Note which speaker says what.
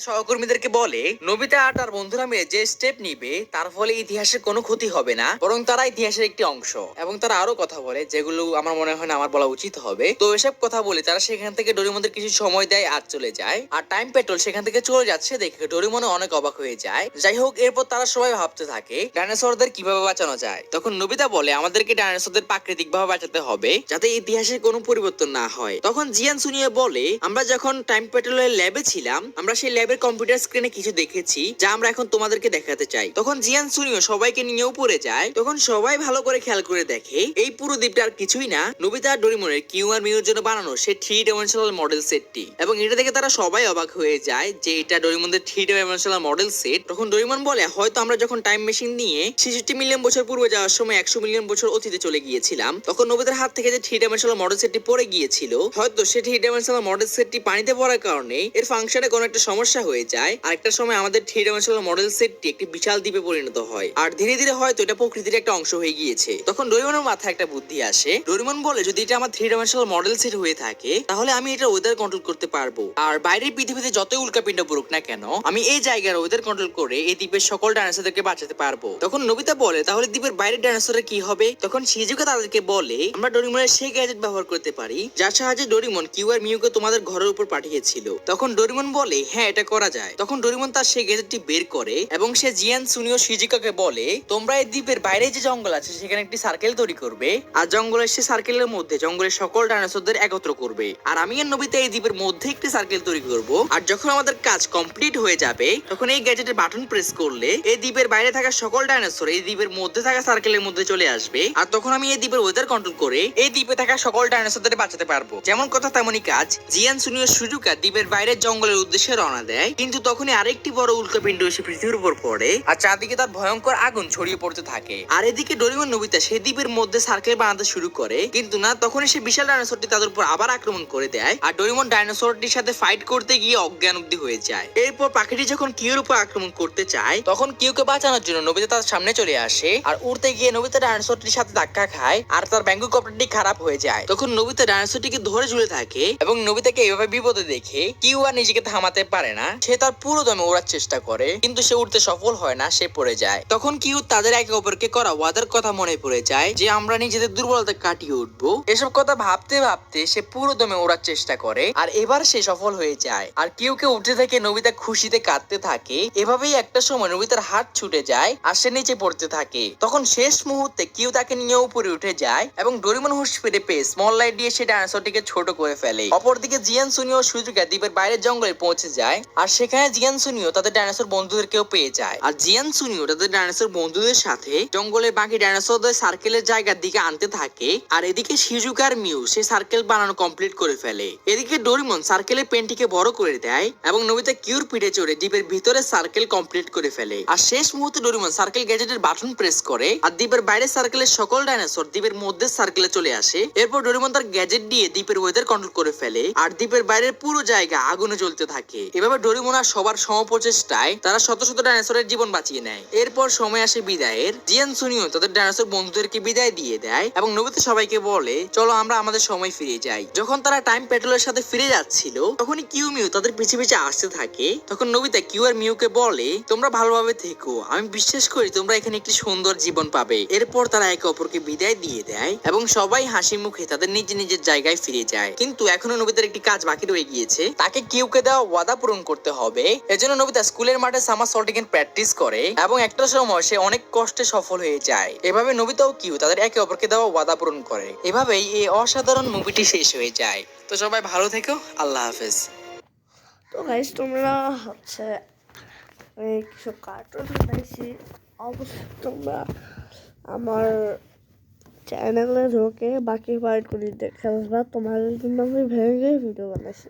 Speaker 1: সহকর্মীদেরকে বলে নোবিতা আর তার বন্ধুরা মিলে যে স্টেপ নিবে তার ফলে ইতিহাসের কোনো ক্ষতি হবে না, বরং তারা ইতিহাসের একটি অংশ। এবং তারা আরো কথা বলে যেগুলো আমার মনে হয় না আমার বলা উচিত হবে। তো এসব কথা বলে তারা সেখান থেকে ডোরেমনদের কিছু সময় দেয় আর চলে যায়। আর টাইম পেট্রোল সেখান থেকে চলে যাচ্ছে দেখে ডোরেমন অনেক অবাক হয়ে যায়। যাই হোক, এরপর তারা সবাই ভাবতে থাকে ডাইনোসরদের কিভাবে বাঁচানো যায়। তখন নোবিতা বলে আমাদেরকে ডাইনোসরদের প্রাকৃতিক ভাবে বাঁচাতে হবে যাতে ইতিহাসের কোনো পরিবর্তন না হয়। তখন জিয়ান সুনিয়ে বলে আমরা যখন টাইম পেট্রোলের ল্যাবে ছিলাম আমরা সেই ল্যাবের কম্পিউটার স্ক্রিনে কিছু দেখেছি যা আমরা এখন তোমাদেরকে দেখাতে চাই। তখন জিয়ান সুনিও সবাইকে নিয়ে উপরে যায়। তখন সবাই ভালো করে খেয়াল করে দেখে এই পুরো দ্বীপটা আর কিছুই না নোবিতা আর ডোরেমনের কিউ আর মিউর জন্য বানানো সেই 3 ডাইমেনশনাল মডেল সেটটি। এবং এটা দেখে তারা সবাই অবাক হয়ে যায় যে এটা ডোরেমনদের 3 ডাইমেনশনাল মডেল সেট। তখন ডোরেমন বলে হয়তো আমরা যখন টাইম মেশিন নিয়ে 66 মিলিয়ন বছর পূর্বে যাওয়ার সময় 100 মিলিয়ন বছর অতীতে চলে গিয়েছিলাম, তখন নোবিতার হাত থেকে যে 3 ডাইমেনশনাল মডেল সেটটি পড়ে গিয়েছিল, হয়তো সেই 3 ডাইমেনশনাল মডেল সেটটি পানিতে পড়ার কারণে এর ফাংশনে কোনো একটা সমস্যা হয়ে যায়। আর একটা সময় আমাদের 3 ডাইমেনশনাল মডেল সেটটি একটি বিশাল দ্বীপে পরিণত হয় আর ধীরে ধীরে হয়তো এটা প্রকৃতির একটা অংশ হয়ে গিয়েছে। তখন ডোরেমনের মাথায় একটা বুদ্ধি আসে। ডোরেমন বলে যদি এটা আমার 3 ডাইমেনশনাল মডেল সেট হয়ে থাকে তাহলে আমি এটা ওয়েদার কন্ট্রোল করতে পারবো। আর বাইরের পৃথিবীতে যতই উল্কাপিণ্ড পড়ুক না কেন আমি এই জায়গার ওয়েদার কন্ট্রোল করে এই দ্বীপের সকল ডাইনোসরদেরকে বাঁচাতে পারবো। তখন নোবিতা বলে তাহলে দ্বীপের বাইরের ডাইনোসরের কি হবে? তখন শিজুকা তাদেরকে বলে আমরা ডোরেমনের সেই গ্যাজেট ব্যবহার করতে পারি যার সাহায্যে ডোরেমন কিউ আর মিউকে তোমাদের ঘরের উপর পাঠিয়েছিল। তখন ডোরেমন বলে হ্যাঁ এটা করা যায়। তখন ডোরেমন তার সেই গ্যাজেটটি বের করে এবং সে জিয়ান সুনিও শিজুকাকে বলে তোমরা এই দ্বীপের বাইরে যে জঙ্গল আছে সেখানে একটি সার্কেল তৈরি করবে আর জঙ্গলের সেই সার্কেলের মধ্যে জঙ্গলের সকল ডাইনোসরদের একত্র করবে। আর আমি আর নোবিতা এই দ্বীপের মধ্যে একটি সার্কেল তৈরি করব। আর যখন আমাদের কাজ কমপ্লিট হয়ে যাবে তখন এই গ্যাজেটের বাটন প্রেস করলে এই দ্বীপের বাইরে থাকা সকল ডাইনোসর এই দ্বীপের মধ্যে থাকা সার্কেলের মধ্যে চলে আসবে। আর তখন আমি এই দ্বীপের ওয়েদার কন্ট্রোল করে এই দ্বীপে থাকা সকল ডাইনোসরদের বাঁচাতে পারবো। যেমন কথা তেমনই কাজ। জিয়ান সুনিও শিজুকা দ্বীপের বাইরের জঙ্গলের উদ্দেশ্যে রওনা দেয়, কিন্তু তখনই আরেকটি বড় উল্কাপিণ্ড এসে পৃথিবীর উপর পড়ে আর চারদিকে তার ভয়ঙ্কর আগুন ছড়িয়ে পড়তে থাকে। আর এদিকে ডোরেমন নোবিতা সেই দ্বীপের মধ্যে সার্কেল বানাতে শুরু করে, কিন্তু না, তখনই সে বিশাল ডাইনোসরটি তাদের উপর আবার আক্রমণ করে দেয় আর ডোরেমন ডাইনোসরটির সাথে ফাইট করতে গিয়ে অজ্ঞান অব্দি হয়ে যায়। এরপর পাখিটি যখন কিউর উপর আক্রমণ করতে চায় তখন কিউকে বাঁচানোর জন্য নোবিতা তার সামনে চলে আসে আর উড়তে গিয়ে নোবিতা ডাইনোসরটির সাথে ধাক্কা খায় আর তার ব্যাঙ্গু কপ্টারটি খারাপ হয়ে যায়। তখন নোবিতা ডাইনোসরটিকে ধরে ঝুলে থাকে এবং নোবিতাকে এভাবে বিপদে দেখে কিউ আর নিজেকে থামাতে পারে না। সে তার পুরো দমে ওড়ার চেষ্টা করে কিন্তু সে উঠতে সফল হয় না, সে পড়ে যায়। তখন কিউ তাদের একে অপরকে করা ওয়াদার কথা মনে পড়ে যায় যে আমরা নিজেদের দুর্বলতা কাটিয়ে উঠবো। এসব কথা ভাবতে ভাবতে সে পুরো দমে ওড়ার চেষ্টা করে আর এবার সে সফল হয়ে যায়। আর কিউকে উঠতে থেকে নোবিতা খুশিতে কাঁদতে থাকে। এভাবেই একটা সময় নোবিতার হাত ছুটে যায় আর সে নিচে পড়তে থাকে। তখন শেষ মুহূর্তে কিউ তাকে নিয়ে উপরে উঠে যায় এবং ডোরেমন হুঁশ ফিরে পেয়ে স্মল লাইট দিয়ে সে ডাইনোসরটিকে ছোট করে ফেলে। অপরদিকে জিয়ান সুনিও সুজুকা দ্বীপের বাইরের জঙ্গলে পৌঁছে যায় আর সেখানে জিয়ান সুনিও তাদের ডাইনোসর বন্ধুদেরকেও পেয়ে যায়। আর জিয়ান সুনিও তাদের ডাইনোসর বন্ধুদের সাথে জঙ্গলের বাকি ডাইনোসরদের সার্কেলের জায়গার দিকে আনতে থাকে। আর এদিকে শিজুকার মিউ সে সার্কেল বানানো কমপ্লিট করে ফেলে। এদিকে ডোরেমন সার্কেলের পেনটিকে বড় করে দেয় এবং নোবিতা কিউর পিঠে চড়ে দ্বীপের ভিতরে সার্কেল কমপ্লিট করে ফেলে। আর শেষ মুহূর্তে ডোরেমন সার্কেল গ্যাজেটের বাটন প্রেস করে আর দ্বীপের বাইরে সার্কেলের সকল ডাইনোসর দ্বীপের মধ্যে সার্কেলে চলে আসে। এরপর ডোরেমন তার গ্যাজেট দিয়ে দ্বীপের ওয়েদার কন্ট্রোল করে ফেলে আর দ্বীপের বাইরের পুরো জায়গা আগুনে জ্বলতে থাকে। এভাবে ডোরেমন আর সবার সমপ্রচেষ্টায় তারা শত শত ডাইনোসরের জীবন বাঁচিয়ে নেয়। এরপর সময় আসে বিদায়ের। জিয়ান সুনিও তাদের ডাইনোসর বন্ধুদেরকে বিদায় দিয়ে দেয় এবং নোবিতা সবাইকে বলে চলো আমরা আমাদের সময় ফিরে যাই। যখন তারা টাইম পেট্রোলের সাথে ফিরে যাচ্ছিল তখনই কিউ মিউ তাদের পিছে পিছে আসতে থাকে। তখন নোবিতা কিউ আর মিউকে বলে তোমরা ভালোভাবে থেকো, আমি বিশ্বাস করি তোমরা এখানে একটি সুন্দর জীবন পাবে। এরপর তারা একে অপরকে বিদায় দিয়ে দেয় এবং সবাই হাসি মুখে তাদের নিজ নিজের জায়গায় ফিরে যায়। কিন্তু এখনো নোবিতার একটি কাজ বাকি রয়ে গিয়েছে, তাকে কিউকে দেওয়া ওয়াদা পূরণ করতে হবে। এজন্য নোবিতা স্কুলের মাঠে সামার সল্টিং প্র্যাকটিস করে এবং একটা সময় সে অনেক কষ্টে সফল হয়ে যায়। এভাবে নোবিতা ও কিউ তাদের একে অপরকে দেওয়া ওয়াদা পূরণ করে। এভাবেই এই অসাধারণ মুভিটি শেষ হয়ে যায়। তো সবাই ভালো থেকো, আল্লাহ হাফেজ।
Speaker 2: তো গাইস তোমরা কিছু কার্টুন বানাইছি, অবশ্যই তোমরা আমার চ্যানেলে ঢোকে বাকি পার্টগুলি দেখে আসবা। তোমাদের জন্য আমি ভেঙে ভিডিও বানাইছি।